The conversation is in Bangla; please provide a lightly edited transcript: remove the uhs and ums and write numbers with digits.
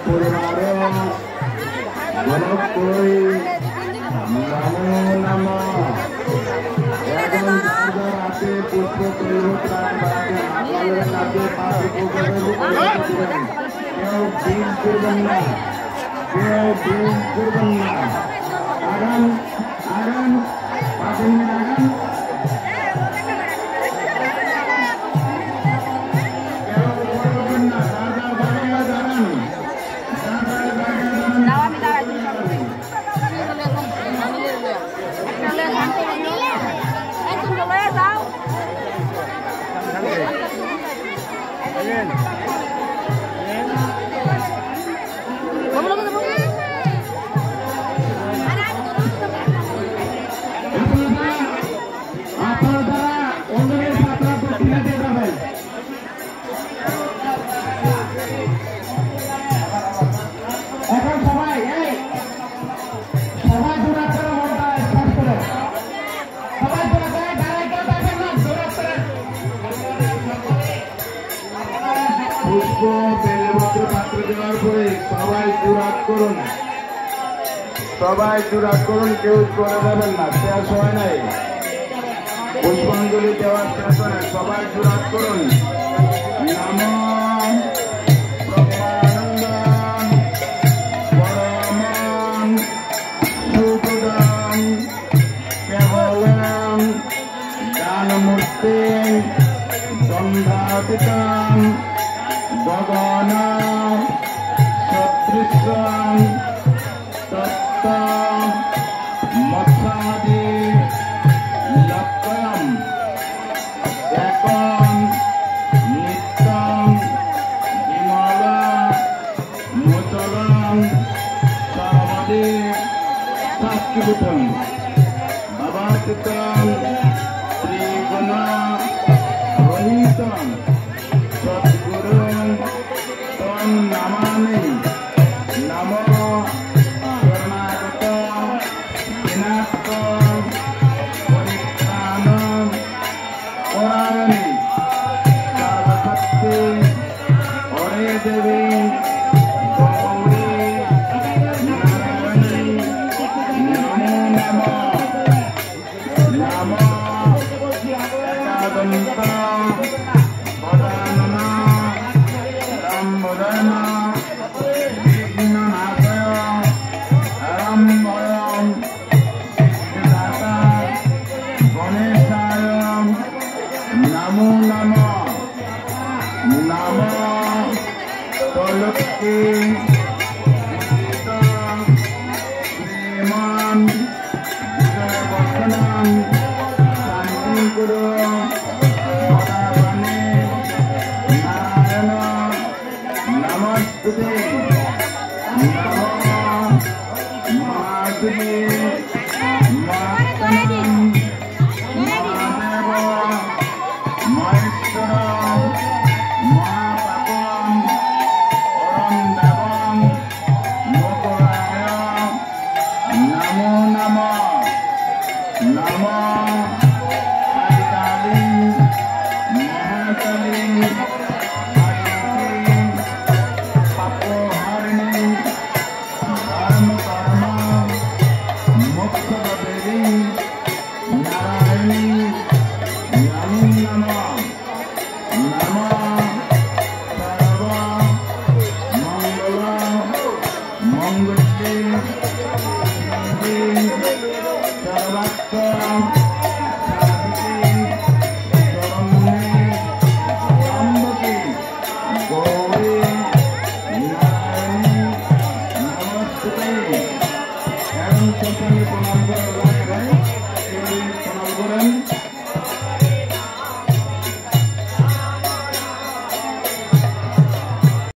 परिवार कोई नमो नमः पुष्प বেলপত্র পাত্র দেওয়ার পরে সবাই জোরাত করুন কেউ চলে যাবেন না শেষ হয় নাই পুষ্পাঞ্জলি দেওয়ার শেষ হয় নাই সবাই জোরাত করুন নমঃ ব্রহ্মানন্দম পরমং সুখদং কেবলং জ্ঞানমূর্তিং দণ্ডাতীতং গগন সদৃশং তত্ত্ব মৎসাদি লক্ষ্যম একম নিত্যম বিমল মুচলং সর্বদে সাক্ষীভূতং বাবা চিত্তং ত্রিগুণ রহিতং नमामि नमो शरणागत विनाशक परित्राण परायणे सर्वशक्ति हरे देवी गौरी नारायणी नमो नमः नमो एकादन्त नमो नमः नमः तलक्की श्रीमान विजयवर्धनम शांति गुरु भगवाने नारायण नमस्ते नमो महादेवी मंगल